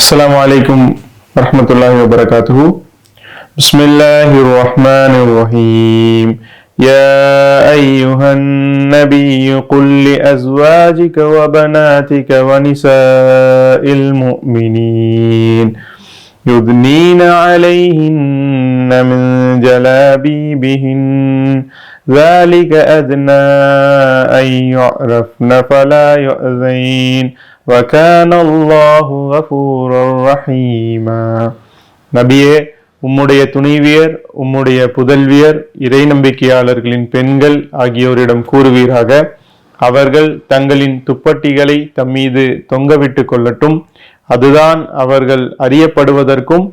السلام عليكم ورحمة الله وبركاته. بسم الله الرحمن الرحيم. يا أيها النبي قل لأزواجك وبناتك ونساء المؤمنين يدنين عليهن من جلابيبهن ذلك أدنى أن يعرفن فلا يؤذين وكان الله غفورا رحيما. நபியே, உம்முடைய துணைவியர், உம்முடைய புதல்வியர், இறை நம்பிக்கையாளர்களின் பெண்கள் ஆகியோரிடம் கூறுவீராக, அவர்கள் தங்களின் துப்பட்டிகளை தம்மீது தொங்கவிட்டு கொள்ளட்டும். அதுதான் அவர்கள் அறியப்படுவதற்கும்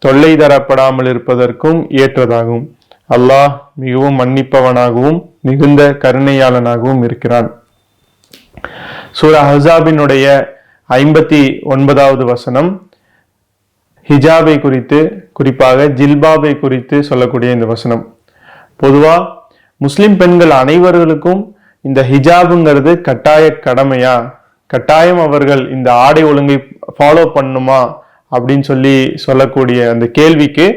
தொல்லை தரப்படாமல் இருப்பதற்கும் ஏற்றதாகும். அல்லாஹ் மிகவும் மன்னிப்பவனாகவும் மிகுந்த கருணையாளனாகவும் இருக்கிறான். சூரா அஹ்ஸாபினுடைய 59வது வசனம் ஹிஜாபை குறித்து, குறிப்பாக ஜில்பாபை குறித்து சொல்லக்கூடிய இந்த வசனம். பொதுவா முஸ்லிம் பெண்கள் அனைவர்களுக்கும் இந்த ஹிஜாபுங்கிறது கட்டாய கடமையா, கட்டாயம் அவர்கள் இந்த ஆடை ஒழுங்கை ஃபாலோ பண்ணுமா அப்படின்னு சொல்லக்கூடிய அந்த கேள்விக்கு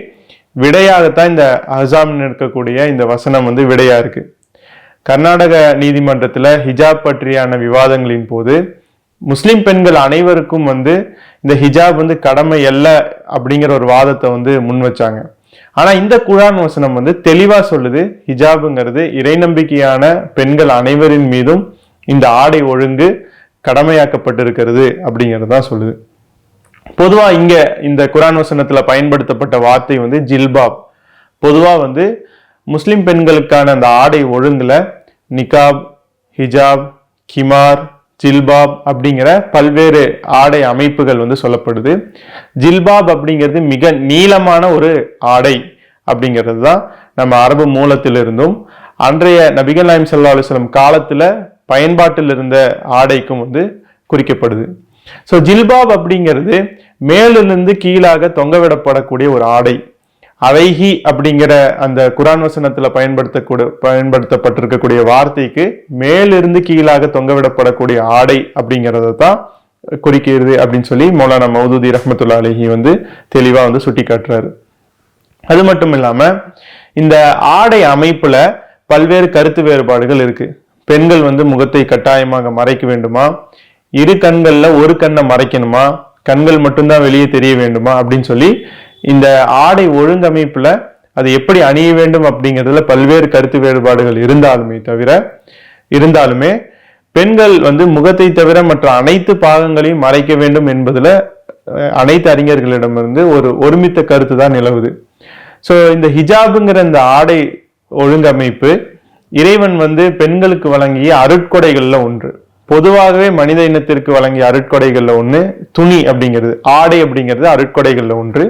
விடையாகத்தான் இந்த அஹ்ஸாபில் இருக்கக்கூடிய இந்த வசனம் விடையா இருக்கு. கர்நாடக நீதிமன்றத்தில் ஹிஜாப் பற்றியான விவாதங்களின் போது முஸ்லிம் பெண்கள் அனைவருக்கும் இந்த ஹிஜாப் கடமை அல்ல அப்படிங்கிற ஒரு வாதத்தை முன் வச்சாங்க. ஆனா இந்த குர்ஆன் வசனம் தெளிவா சொல்லுது, ஹிஜாபுங்கிறது இறை நம்பிக்கையான பெண்கள் அனைவரின் மீதும் இந்த ஆடை ஒழுங்கு கடமையாக்கப்பட்டிருக்கிறது அப்படிங்கறதான் சொல்லுது. பொதுவா இங்க இந்த குர்ஆன் வசனத்துல பயன்படுத்தப்பட்ட வார்த்தை ஜில்பாப். பொதுவா முஸ்லிம் பெண்களுக்கான அந்த ஆடை ஒழுங்குல நிகாப், ஹிஜாப், கிமார், ஜில்பாப் அப்படிங்கிற பல்வேறு ஆடை அமைப்புகள் சொல்லப்படுது. ஜில்பாப் அப்படிங்கிறது மிக நீளமான ஒரு ஆடை அப்படிங்கிறது தான் நம்ம அரபு மூலத்திலிருந்தும் அன்றைய நபிகள் நாயகம் ஸல்லல்லாஹு அலைஹி வஸல்லம் காலத்துல பயன்பாட்டில் இருந்த ஆடைக்கும் குறிக்கப்படுது. ஸோ ஜில்பாப் அப்படிங்கிறது மேலிருந்து கீழாக தொங்கவிடப்படக்கூடிய ஒரு ஆடை. அலைஹி அப்படிங்கிற அந்த குர்ஆன் வசனத்துல பயன்படுத்தப்பட்டிருக்கக்கூடிய வார்த்தைக்கு மேலிருந்து கீழாக தொங்கவிடப்படக்கூடிய ஆடை அப்படிங்கறத தான் குறிக்கிறது அப்படின்னு சொல்லி மௌலானா மௌதூதி ரஹ்மத்துல்லாஹி அலைஹி தெளிவா சுட்டி காட்டுறாரு. அது மட்டும் இல்லாம இந்த ஆடை அமைப்புல பல்வேறு கருத்து வேறுபாடுகள் இருக்கு. பெண்கள் முகத்தை கட்டாயமாக மறைக்க வேண்டுமா, இரு கண்கள்ல ஒரு கண்ணை மறைக்கணுமா, கண்கள் மட்டும்தான் வெளியே தெரிய வேண்டுமா அப்படின்னு சொல்லி இந்த ஆடை ஒழுங்கமைப்புல அது எப்படி அணிய வேண்டும் அப்படிங்கிறதுல பல்வேறு கருத்து வேறுபாடுகள் இருந்தாலுமே பெண்கள் முகத்தை தவிர மற்ற அனைத்து பாகங்களையும் மறைக்க வேண்டும் என்பதுல அனைத்து அறிஞர்களிடமிருந்து ஒரு ஒருமித்த கருத்து தான் நிலவுது. சோ இந்த ஹிஜாபுங்கிற இந்த ஆடை ஒழுங்கமைப்பு இறைவன் பெண்களுக்கு வழங்கிய அருட்கொடைகள்ல ஒன்று. பொதுவாகவே மனித இனத்திற்கு வழங்கிய அருட்கொடைகள்ல ஒண்ணு துணி அப்படிங்கிறது, ஆடை அப்படிங்கிறது அருட்கொடைகள்ல ஒன்று.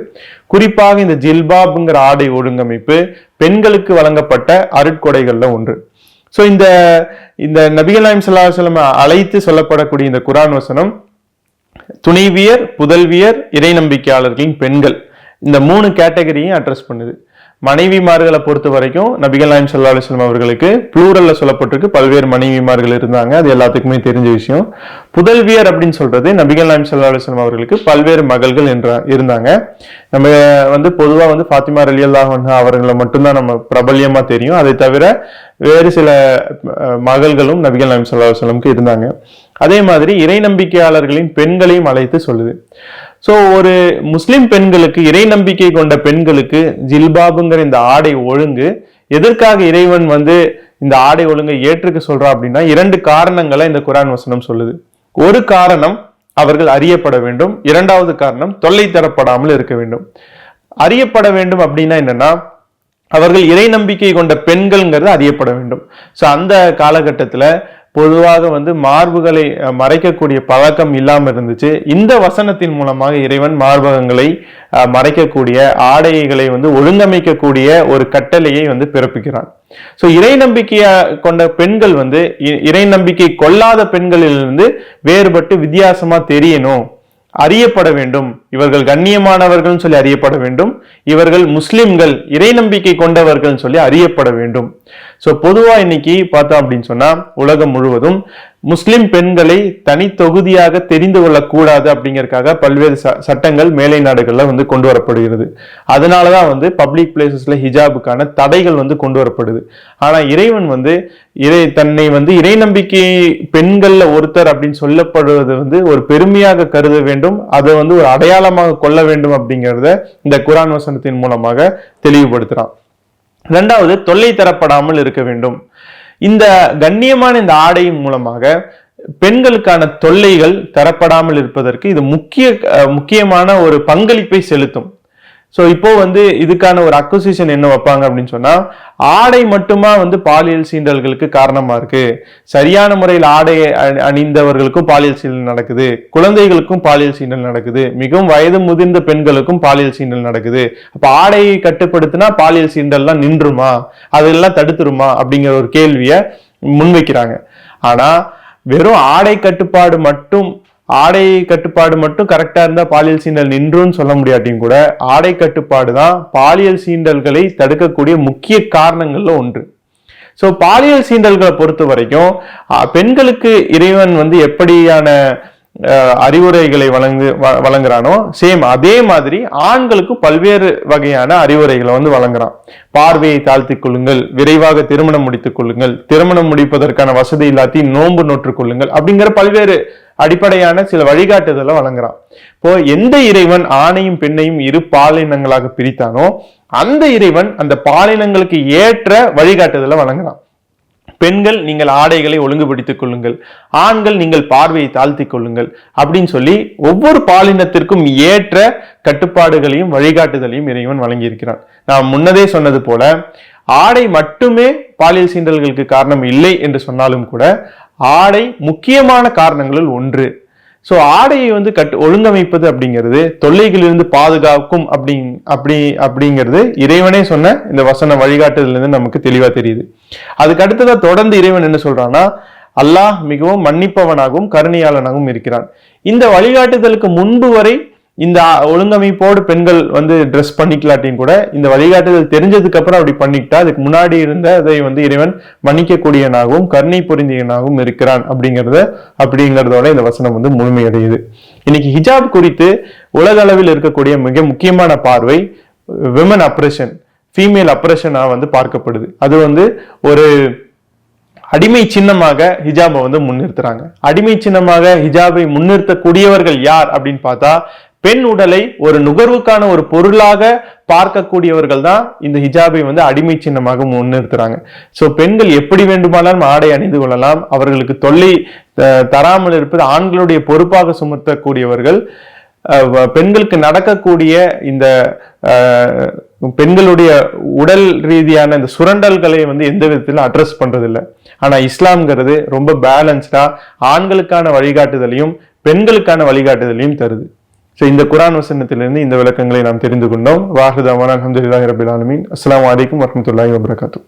குறிப்பாக இந்த ஜில்பாப்ங்கிற ஆடை ஒழுங்கமைப்பு பெண்களுக்கு வழங்கப்பட்ட அருட்கொடைகள்ல ஒன்று. சோ இந்த நபிகள் நாயகம் ஸல்லல்லாஹு அலைஹி வஸல்லம் அழைத்து சொல்லப்படக்கூடிய இந்த குர்ஆன் வசனம் துணைவியர், புதல்வியர், இறை நம்பிக்கையாளர்களின் பெண்கள் இந்த 3 கேட்டகரியும் அட்ரஸ் பண்ணுது. மனைவிமார்களை பொறுத்த வரைக்கும் நபிகள் நாயகம் ஸல்லல்லாஹு அலைஹி வஸல்லம் அவர்களுக்கு ப்ளூரல்ல சொல்லப்பட்டிருக்கு, பல்வேறு மனைவிமார்கள் இருந்தாங்க, அது எல்லாத்துக்குமே தெரிஞ்ச விஷயம். புதல்வியர் அப்படின்னு சொல்றது நபிகள் நாயகம் ஸல்லல்லாஹு அலைஹி வஸல்லம் அவர்களுக்கு பல்வேறு மகள்கள் இருந்தாங்க. நம்ம பொதுவா ஃபாத்திமா ரலியல்லாஹு அன்ஹா அவர்களை மட்டும்தான் நம்ம பிரபல்யமா தெரியும். அதை தவிர வேறு சில மகள்களும் நபிகள் நாயகம் ஸல்லல்லாஹு அலைஹி வஸல்லம்க்கு இருந்தாங்க. அதே மாதிரி இறை நம்பிக்கையாளர்களின் பெண்களையும் அழைத்து சொல்லுது. சோ ஒரு முஸ்லிம் பெண்களுக்கு, இறை நம்பிக்கை கொண்ட பெண்களுக்கு ஜில்பாபுங்கிற இந்த ஆடை ஒழுங்கு எதற்காக இறைவன் இந்த ஆடை ஒழுங்கை ஏற்றுக்க சொல்றா அப்படின்னா 2 காரணங்களை இந்த குர்ஆன் வசனம் சொல்லுது. ஒரு காரணம் அவர்கள் அறியப்பட வேண்டும், 2வது காரணம் தொல்லை தரப்படாமல் இருக்க வேண்டும். அறியப்பட வேண்டும் அப்படின்னா என்னன்னா அவர்கள் இறை நம்பிக்கை கொண்ட பெண்கள்ங்கிறது அறியப்பட வேண்டும். சோ அந்த காலகட்டத்துல பொதுவாக மார்புகளை மறைக்கக்கூடிய பழக்கம் இல்லாம இருந்துச்சு. இந்த வசனத்தின் மூலமாக இறைவன் மார்பகங்களை மறைக்கக்கூடிய ஆடைகளை ஒழுங்கமைக்கக்கூடிய ஒரு கட்டளையை பிறப்பிக்கிறான். சோ இறை நம்பிக்கைய கொண்ட பெண்கள் இறை நம்பிக்கை கொள்ளாத பெண்களிலிருந்து வேறுபட்டு வித்தியாசமா தெரியணும், அறியப்பட வேண்டும். இவர்கள் கண்ணியமானவர்கள் சொல்லி அறியப்பட வேண்டும். இவர்கள் முஸ்லிம்கள், இறை நம்பிக்கை கொண்டவர்கள் சொல்லி அறியப்பட வேண்டும். ஸோ பொதுவா இன்னைக்கு பார்த்தோம் அப்படின்னு சொன்னா உலகம் முழுவதும் முஸ்லிம் பெண்களை தனி தொகுதியாக தெரிந்து கொள்ளக்கூடாது அப்படிங்கறதுக்காக பல்வேறு சட்டங்கள் மேலை நாடுகள்ல வந்து கொண்டு வரப்படுகிறது. அதனாலதான் வந்து பப்ளிக் பிளேசஸ்ல ஹிஜாபுக்கான தடைகள் வந்து கொண்டு வரப்படுது. ஆனா இறைவன் வந்து தன்னை வந்து இறை நம்பிக்கை பெண்கள்ல ஒருத்தர் அப்படின்னு சொல்லப்படுவது வந்து ஒரு பெருமையாக கருத வேண்டும், அதை வந்து ஒரு அடையாளமாக கொள்ள வேண்டும் அப்படிங்கிறத இந்த குர்ஆன் வசனத்தின் மூலமாக தெளிவுபடுத்துறான். இரண்டாவது, தொல்லை தரப்படாமல் இருக்க வேண்டும். இந்த கண்ணியமான இந்த ஆடையின் மூலமாக பெண்களுக்கான தொல்லைகள் தரப்படாமல் இருப்பதற்கு இது முக்கியமான ஒரு பங்களிப்பை செலுத்தும். ஸோ இப்போ வந்து இதுக்கான ஒரு அக்யூசிஷன் என்ன வைப்பாங்க அப்படின்னு சொன்னா, ஆடை மட்டுமா வந்து பாலியல் சீண்டல்களுக்கு காரணமா இருக்கு, சரியான முறையில் ஆடை அணிந்தவர்களுக்கும் பாலியல் சீண்டல் நடக்குது, குழந்தைகளுக்கும் பாலியல் சீண்டல் நடக்குது, மிகவும் வயது முதிர்ந்த பெண்களுக்கும் பாலியல் சீண்டல் நடக்குது, அப்ப ஆடையை கட்டுப்படுத்தினா பாலியல் சீண்டல்லாம் நின்றுமா, அதெல்லாம் தடுத்துருமா அப்படிங்கிற ஒரு கேள்வியை முன்வைக்கிறாங்க. ஆனா வெறும் ஆடை கட்டுப்பாடு மட்டும் கரெக்டா இருந்தா பாலியல் சீண்டல் நின்றுன்னு சொல்ல முடியாட்டியும் கூட ஆடை கட்டுப்பாடு தான் பாலியல் சீண்டல்களை தடுக்கக்கூடிய முக்கிய காரணங்கள்ல ஒன்று. சோ பாலியல் சீண்டல்களை பொறுத்த வரைக்கும் பெண்களுக்கு இறைவன் வந்து எப்படியான அறிவுரைகளை வழங்குறானோ சேம் அதே மாதிரி ஆண்களுக்கு பல்வேறு வகையான அறிவுரைகளை வந்து வழங்குறான். பார்வையை தாழ்த்திக் கொள்ளுங்கள், விரைவாக திருமணம் முடித்துக் கொள்ளுங்கள், திருமணம் முடிப்பதற்கான வசதி இல்லாட்டி நோன்பு நோற்றுக் கொள்ளுங்கள் அப்படிங்கிற பல்வேறு அடிப்படையான சில வழிகாட்டுதலை வழங்குறான். இப்போ எந்த இறைவன் ஆணையும் பெண்ணையும் இரு பாலினங்களாக பிரித்தானோ அந்த இறைவன் அந்த பாலினங்களுக்கு ஏற்ற வழிகாட்டுதலை வழங்குறான். பெண்கள் நீங்கள் ஆடைகளை ஒழுங்குபடுத்திக் கொள்ளுங்கள், ஆண்கள் நீங்கள் பார்வையை தாழ்த்திக் கொள்ளுங்கள் அப்படின்னு சொல்லி ஒவ்வொரு பாலினத்திற்கும் ஏற்ற கட்டுப்பாடுகளையும் வழிகாட்டுதலையும் இறைவன் வழங்கியிருக்கிறான். நான் முன்னதே சொன்னது போல ஆடை மட்டுமே பாலியல் சீண்டல்களுக்கு காரணம் இல்லை என்று சொன்னாலும் கூட ஆடை முக்கியமான காரணங்களில் ஒன்று. சோ ஆடையை வந்து ஒழுங்கமைப்பது அப்படிங்கிறது தொல்லைகளிலிருந்து பாதுகாக்கும் அப்படிங்கிறது இறைவனே சொன்ன இந்த வசன வழிகாட்டுதல இருந்து நமக்கு தெளிவா தெரியுது. அதுக்கு அடுத்ததான் தொடர்ந்து இறைவன் என்ன சொல்றான்னா, அல்லாஹ் மிகவும் மன்னிப்பவனாகவும் கருணையாளனாகவும் இருக்கிறான். இந்த வழிகாட்டுதலுக்கு முன்பு வரை இந்த ஒழுங்கமைப்போடு பெண்கள் வந்து ட்ரெஸ் பண்ணிக்கலாட்டியும் கூட இந்த வழிகாட்டுதல் தெரிஞ்சதுக்கு அப்புறம் அப்படி பண்ணிக்கிட்டா அதுக்கு முன்னாடி இருந்த அதை வந்து இறைவன் மன்னிக்கக்கூடியவனாகவும் கருணை பொருந்தியவனாகவும் இருக்கிறான் அப்படிங்கிறதோட இந்த வசனம் வந்து முழுமையடையுது. இன்னைக்கு ஹிஜாப் குறித்து உலக அளவில் இருக்கக்கூடிய மிக முக்கியமான பார்வை விமன் அப்ரெஷன், ஃபீமேல் அப்ரெஷனா வந்து பார்க்கப்படுது. அது வந்து ஒரு அடிமை சின்னமாக ஹிஜாபை வந்து முன்னிறுத்துறாங்க. அடிமை சின்னமாக ஹிஜாபை முன்னிறுத்தக்கூடியவர்கள் யார் அப்படின்னு பார்த்தா, பெண் உடலை ஒரு நுகர்வுக்கான ஒரு பொருளாக பார்க்கக்கூடியவர்கள் தான் இந்த ஹிஜாபை வந்து அடிமை சின்னமாக முன்னிறுத்துறாங்க. சோ பெண்கள் எப்படி வேண்டுமானாலும் ஆடை அணிந்து கொள்ளலாம், அவர்களுக்கு தொல்லை தராமல் இருப்பது ஆண்களுடைய பொறுப்பாக சுமத்தக்கூடியவர்கள். பெண்களுக்கு நடக்கக்கூடிய இந்த பெண்களுடைய உடல் ரீதியான இந்த சுரண்டல்களை வந்து எந்த விதத்திலும் அட்ரஸ் பண்றதில்லை. ஆனா இஸ்லாம்ங்கிறது ரொம்ப பேலன்ஸ்டா ஆண்களுக்கான வழிகாட்டுதலையும் பெண்களுக்கான வழிகாட்டுதலையும் தருது. ஸோ இந்த குர்ஆன் வசனத்திலிருந்து இந்த விளக்கங்களை நாம் தெரிந்து கொண்டோம். வாஹிதாவான அல்ஹம்துலில்லாஹி ரப்பில் ஆலமீன். அஸ்ஸலாமு அலைக்கும் வரஹ்மத்துல்லாஹி வபரகாத்துஹு.